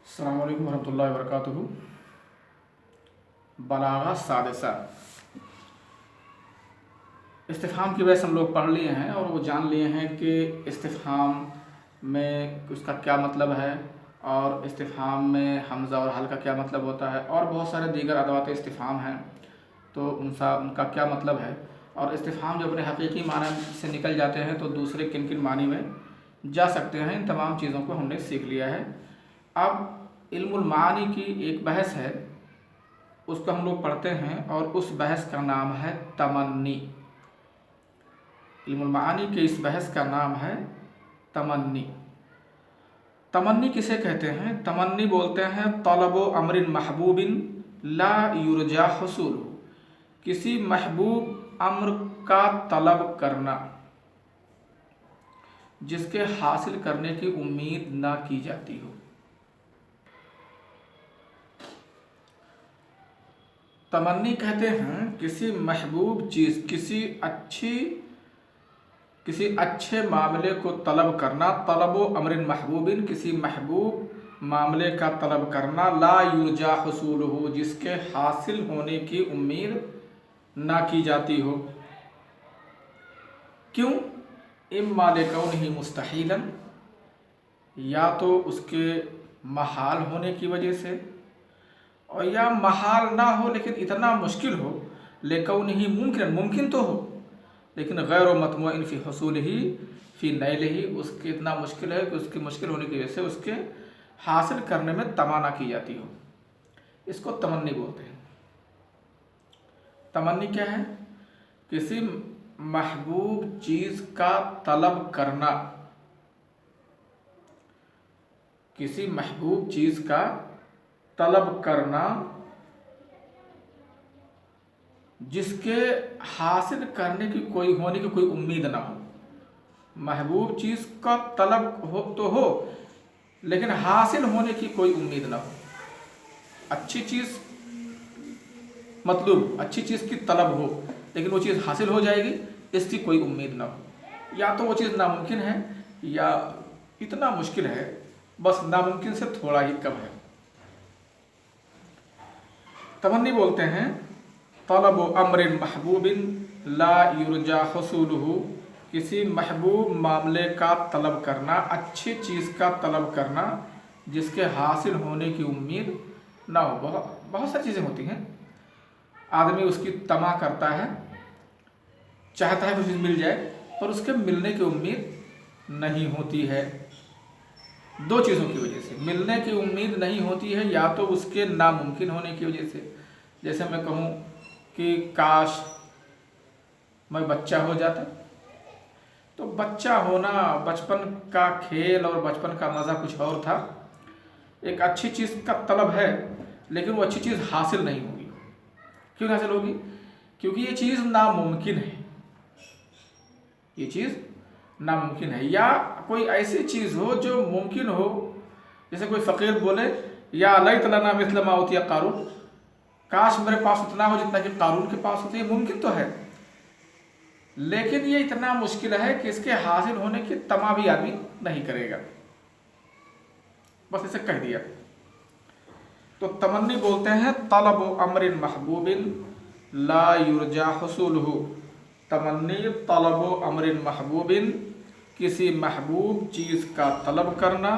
السلام علیکم ورحمۃ اللہ وبرکاتہ۔ بلاغہ سادسہ استفہام کی بحث ہم لوگ پڑھ لیے ہیں اور وہ جان لیے ہیں کہ استفہام میں اس کا کیا مطلب ہے اور استفہام میں حمزہ اور حل کا کیا مطلب ہوتا ہے اور بہت سارے دیگر ادوات استفہام ہیں تو ان کا کیا مطلب ہے، اور استفہام جو اپنے حقیقی معنی سے نکل جاتے ہیں تو دوسرے کن کن معنی میں جا سکتے ہیں، ان تمام چیزوں کو ہم نے سیکھ لیا ہے۔ اب علم المعانی کی ایک بحث ہے، اس کو ہم لوگ پڑھتے ہیں اور اس بحث کا نام ہے تمنی۔ علم المعانی کے اس بحث کا نام ہے تمنی۔ تمنی کسے کہتے ہیں؟ تمنی بولتے ہیں طلب و امر محبوب لا یرجا حصول، کسی محبوب امر کا طلب کرنا جس کے حاصل کرنے کی امید نہ کی جاتی ہو۔ تمنی کہتے ہیں کسی محبوب چیز، کسی اچھے معاملے کو طلب کرنا، طلب و امر محبوب، کسی محبوب معاملے کا طلب کرنا، لا یرجا حصول ہو، جس کے حاصل ہونے کی امید نہ کی جاتی ہو۔ کیوں؟ اما لکونہ مستحیلا، یا تو اس کے محال ہونے کی وجہ سے، اور یا محال نہ ہو لیکن اتنا مشکل ہو، لکونہ ممکن تو ہو لیکن غیر مطموع فی حصولہ فی نیلہ، اس کے اتنا مشکل ہے کہ اس کی مشکل ہونے کی وجہ سے اس کے حاصل کرنے میں طمع نہ کی جاتی ہو، اس کو تمنی بولتے ہیں۔ تمنی کیا ہے؟ کسی محبوب چیز کا طلب کرنا، کسی محبوب چیز کا طلب کرنا جس کے حاصل کرنے کی کوئی امید نہ ہو۔ محبوب چیز کا طلب ہو لیکن حاصل ہونے کی کوئی امید نہ ہو۔ اچھی چیز مطلوب، اچھی چیز کی طلب ہو لیکن وہ چیز حاصل ہو جائے گی اس کی کوئی امید نہ ہو، یا تو وہ چیز ناممکن ہے یا اتنا مشکل ہے، بس ناممکن سے تھوڑا ہی کم ہے۔ تمنی بولتے ہیں طلب امر محبوب لا یرجا حصولہ، کسی محبوب معاملے کا طلب کرنا، اچھی چیز کا طلب کرنا جس کے حاصل ہونے کی امید نہ ہو۔ بہت ساری چیزیں ہوتی ہیں، آدمی اس کی طمع کرتا ہے، چاہتا ہے کہ چیز مل جائے پر اس کے ملنے کی امید نہیں ہوتی ہے۔ دو چیزوں کی وجہ سے ملنے کی امید نہیں ہوتی ہے، یا تو اس کے ناممکن ہونے کی وجہ سے، جیسے میں کہوں کہ کاش میں بچہ ہو جاتا، تو بچہ ہونا بچپن کا کھیل اور بچپن کا مزہ کچھ اور تھا۔ ایک اچھی چیز کا طلب ہے لیکن وہ اچھی چیز حاصل نہیں ہوگی۔ کیوں حاصل ہوگی؟ کیونکہ یہ چیز ناممکن ہے، یہ چیز ناممکن ہے، یا کوئی ایسی چیز ہو جو ممکن ہو، جیسے کوئی فقیر بولے یا لیت لنا مثل ما اوتی قارون، کاش میرے پاس اتنا ہو جتنا کہ قارون کے پاس ہوتا ہے۔ یہ ممکن تو ہے لیکن یہ اتنا مشکل ہے کہ اس کے حاصل ہونے کی طمع بھی آدمی نہیں کرے گا، بس اسے کہہ دیا۔ تو تمنی بولتے ہیں طلب امر محبوب لا یرجا حصولہ، تمنی طلب امر محبوب، کسی محبوب چیز کا طلب کرنا،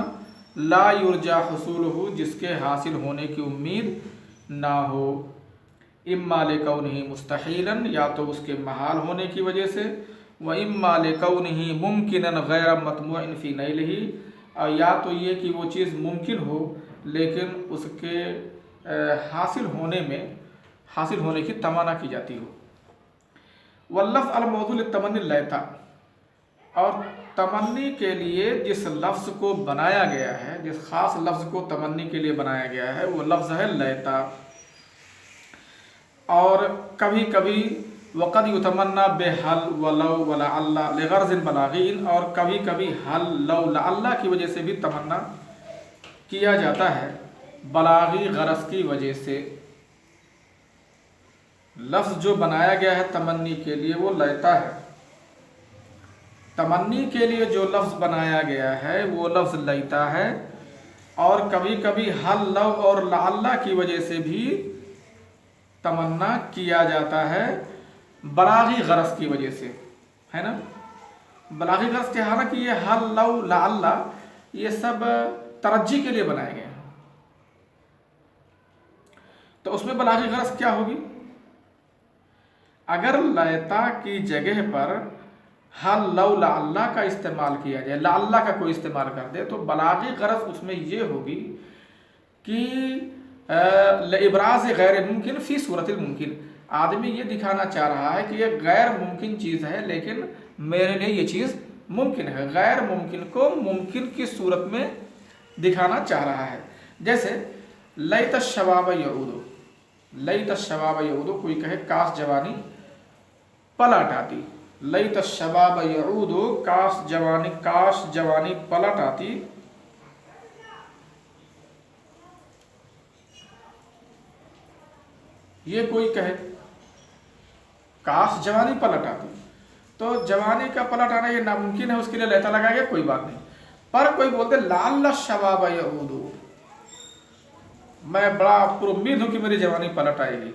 لا یرجا حصولہ، جس کے حاصل ہونے کی امید نہ ہو، اما لکونہ مستحیلا، یا تو اس کے محال ہونے کی وجہ سے، و اما لکونہ ممکنا غیر مطموع فی نیلہ، اور یا تو یہ کہ وہ چیز ممکن ہو لیکن اس کے حاصل ہونے کی طمع نہ کی جاتی ہو۔ واللفظ الموضوع للتمنی لیتا، اور تمنی کے لیے جس لفظ کو بنایا گیا ہے، جس خاص لفظ کو تمنی کے لیے بنایا گیا ہے وہ لفظ ہے لیتا۔ اور کبھی کبھی وقد یتمنى بحل ولو ولعل لغرض بلاغی، اور کبھی کبھی حل لو لعل کی وجہ سے بھی تمنا کیا جاتا ہے، بلاغی غرض کی وجہ سے۔ لفظ جو بنایا گیا ہے تمنی کے لیے وہ لیتا ہے، تمنی کے لیے جو لفظ بنایا گیا ہے وہ لفظ لیتا ہے، اور کبھی کبھی حل لو اور لعلہ کی وجہ سے بھی تمنا کیا جاتا ہے بلاغی غرض کی وجہ سے، ہے نا۔ بلاغی غرض کے حالانکہ یہ حل لو لعلہ یہ سب ترجی کے لیے بنائے گئے ہیں، تو اس میں بلاغی غرض کیا ہوگی؟ اگر لیتا کی جگہ پر حل لو لعلہ کا استعمال کیا جائے، لعلہ کا کوئی استعمال کر دے، تو بلاغی غرض اس میں یہ ہوگی کہ لابراز غیر ممکن فی صورت الممکن، آدمی یہ دکھانا چاہ رہا ہے کہ یہ غیر ممکن چیز ہے لیکن میرے لیے یہ چیز ممکن ہے، غیر ممکن کو ممکن کی صورت میں دکھانا چاہ رہا ہے۔ جیسے لیت الشباب یعود، لیت الشباب یعود، کوئی کہے کاش جوانی پلٹ آتی، لیت الشباب یعود، کاش جوانی پلٹ آتی، یہ کوئی کہے کاش جوانی پلٹ آتی، تو جوانی کا پلٹ آنا یہ ناممکن ہے، اس کے لیے لیتا لگا گیا، کوئی بات نہیں۔ پر کوئی بولتے لعل الشباب یعود، میں بڑا پر امید ہوں کہ میری جوانی پلٹ آئے گی،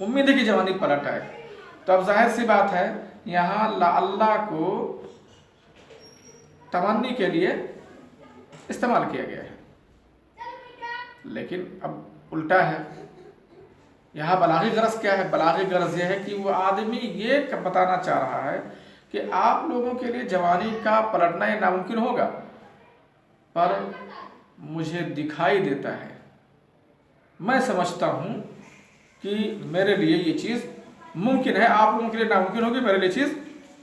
امید ہے کہ جوانی پلٹ آئے، تو اب ظاہر سی بات ہے یہاں لعل کو تمنی کے لیے استعمال کیا گیا ہے، لیکن اب الٹا ہے، یہاں بلاغی غرض کیا ہے؟ بلاغی غرض یہ ہے کہ وہ آدمی یہ بتانا چاہ رہا ہے کہ آپ لوگوں کے لیے جوانی کا پلٹنا یہ ناممکن ہوگا، پر مجھے دکھائی دیتا ہے، میں سمجھتا ہوں کہ میرے لیے یہ چیز ممکن ہے، آپ لوگوں کے لیے ناممکن ہوگی، میرے لیے چیز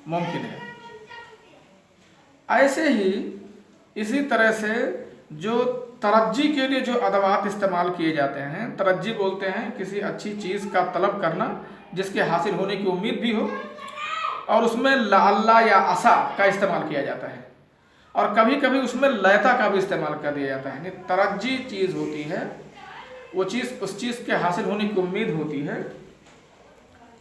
ممکن ہے۔ ایسے ہی اسی طرح سے جو ترجی کے لیے جو ادوات استعمال کیے جاتے ہیں، ترجی بولتے ہیں کسی اچھی چیز کا طلب کرنا جس کے حاصل ہونے کی امید بھی ہو، اور اس میں لعل یا عسا کا استعمال کیا جاتا ہے، اور کبھی کبھی اس میں لیتا کا بھی استعمال کر دیا جاتا ہے، یعنی ترجی چیز ہوتی ہے، وہ چیز اس چیز کے حاصل ہونے کی امید ہوتی ہے،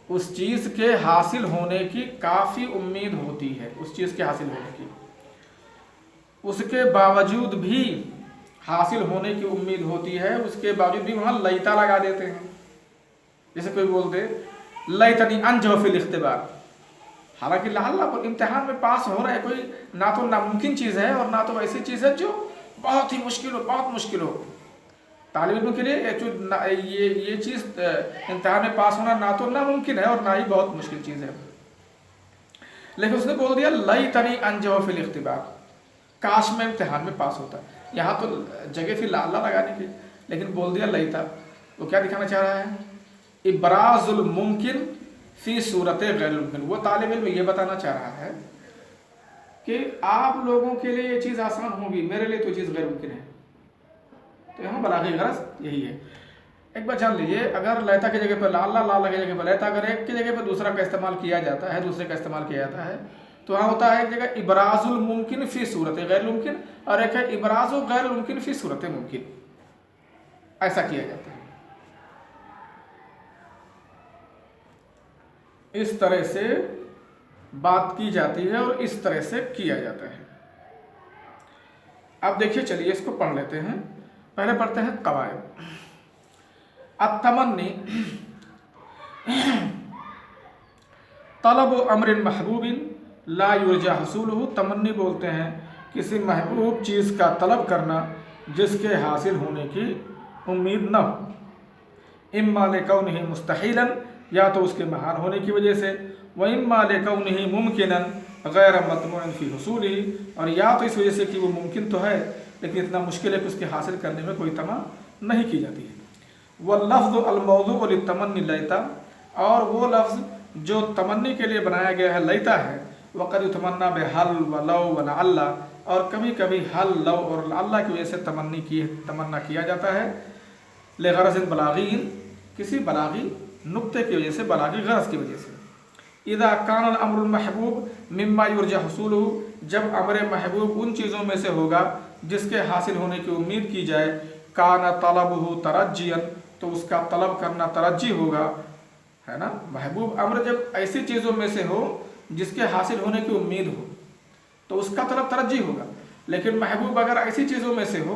اس چیز کے حاصل ہونے کی کافی امید ہوتی ہے، اس چیز کے حاصل ہونے کی، اس کے باوجود بھی حاصل ہونے کی امید ہوتی ہے، اس کے باوجود بھی وہاں لیتا لگا دیتے ہیں، جیسے کوئی بولتے لیتنی انجو فی الاختبار، حالانکہ لعل پر امتحان میں پاس ہو رہا ہے، کوئی نہ تو ناممکن چیز ہے اور نہ تو ایسی چیز ہے جو بہت ہی مشکل ہو، بہت مشکل ہو، طالب علم کے لیے یہ چیز امتحان میں پاس ہونا نہ تو ناممکن ہے اور نہ ہی بہت مشکل چیز ہے، لیکن اس نے بول دیا لیتنی انجو فی الاختبار، کاش میں امتحان میں پاس ہوتا ہے، یہاں تو جگہ تھی لعل لگانے کی، لیکن بول دیا لیتا، وہ کیا دکھانا چاہ رہا ہے؟ ابراز الممکن فی صورت غیر ممکن، وہ طالب علم یہ بتانا چاہ رہا ہے کہ آپ لوگوں کے لیے یہ چیز آسان ہوگی، میرے لیے تو چیز غیر ممکن ہے، تو یہاں بلاغی غرض یہی ہے۔ ایک بات جان لیجئے، اگر لیتا کی جگہ پر لعل، لعل کی جگہ پر لیتا، اگر ایک کی جگہ پر دوسرا کا استعمال کیا جاتا ہے، دوسرے کا استعمال کیا جاتا ہے، تو وہاں ہوتا ہے ایک جگہ ابراز الممکن فی صورت غیر ممکن، اور ایک ہے ابراز غیر ممکن فی صورت ممکن، ایسا کیا جاتا ہے، اس طرح سے بات کی جاتی ہے اور اس طرح سے کیا جاتا ہے۔ اب دیکھیے، چلیے اس کو پڑھ لیتے ہیں، پہلے پڑھتے ہیں قواعد۔ التمنی طلب امر محبوب لا یرجى حصولہ، تمنی بولتے ہیں کسی محبوب چیز کا طلب کرنا جس کے حاصل ہونے کی امید نہ ہو، اما لکونہ مستحیلا، یا تو اس کے محال ہونے کی وجہ سے، واما لکونہ ممکنا غیر مطموع فی حصولہ، اور یا تو اس وجہ سے کہ وہ ممکن تو ہے لیکن اتنا مشکل ہے کہ اس کے حاصل کرنے میں کوئی طمع نہیں کی جاتی ہے۔ واللفظ الموضوع للتمنی لیتا، اور وہ لفظ جو تمنی کے لیے بنایا گیا ہے لیتا ہے، وقد یتمنى بحل ولو ولعل، اور کبھی کبھی حل، لو اور لعل کی وجہ سے تمنا کیا جاتا ہے، لغرض بلاغی، کسی بلاغی نقطے کی وجہ سے، بلاغی غرض کی وجہ سے۔ اذا کان الامر المحبوب مما یرجى حصولہ، جب امر محبوب ان چیزوں میں سے ہوگا جس کے حاصل ہونے کی امید کی جائے، کان طلبہ ترجیا، تو اس کا طلب کرنا ترجی ہوگا، ہے نا۔ محبوب امر جب ایسی چیزوں میں سے ہو جس کے حاصل ہونے کی امید ہو تو اس کا طلب ترجی ہوگا، لیکن محبوب اگر ایسی چیزوں میں سے ہو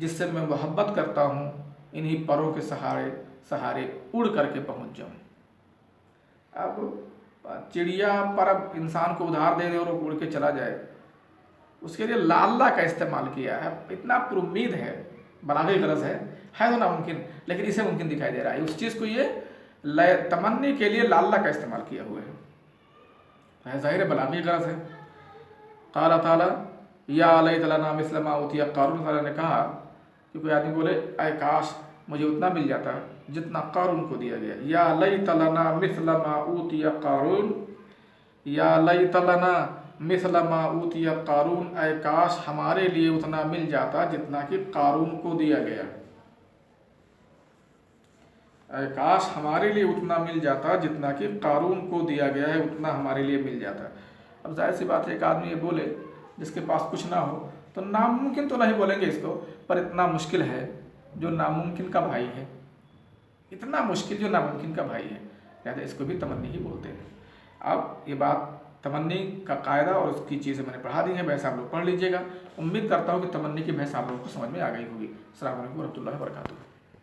جس سے میں محبت کرتا ہوں انہی پروں کے سہارے اڑ کر کے پہنچ جاؤں۔ اب چڑیا پر اب انسان کو ادھار دے دے اور وہ اڑ کے چلا جائے، اس کے لیے لعلہ کا استعمال کیا ہے، اتنا پر امید ہے، بلاغی غرض ہے تو ناممکن، لیکن اسے ممکن دکھائی دے رہا ہے، اس چیز کو یہ تمنی کے لیے لعلہ کا استعمال کیا ہوا ہے، ظاہر بلاغی غرض ہے۔ قال تعالیٰ یا لیت لنا مثل ما اوتی قارون، تعالیٰ نے کہا کہ کوئی آدمی بولے اے کاش مجھے اتنا مل جاتا جتنا قارون کو دیا گیا، یا لیت لنا مثل ما اوتی قارون، یا لیت لنا مثل ما اوتی قارون، اے کاش ہمارے لیے اتنا مل جاتا جتنا کہ قارون کو دیا گیا، اے کاش ہمارے لیے اتنا مل جاتا جتنا کہ قارون کو دیا گیا ہے، اتنا ہمارے لیے مل جاتا۔ اب ظاہر سی بات ہے ایک آدمی یہ بولے جس کے پاس کچھ نہ ہو تو ناممکن تو نہیں بولیں گے اس کو، پر اتنا مشکل ہے جو ناممکن کا بھائی ہے، اتنا مشکل جو ناممکن کا بھائی ہے، لہٰذا اس کو بھی تمنی ہی بولتے ہیں۔ اب یہ بات تمنی کا قاعدہ اور اس کی چیزیں میں نے پڑھا دی ہیں، بحث آپ لوگ پڑھ لیجیے گا، امید کرتا ہوں کہ تمنی کی بحث آپ لوگوں کو سمجھ میں آ گئی ہوگی۔ السلام علیکم ورحمۃ اللہ وبرکاتہ۔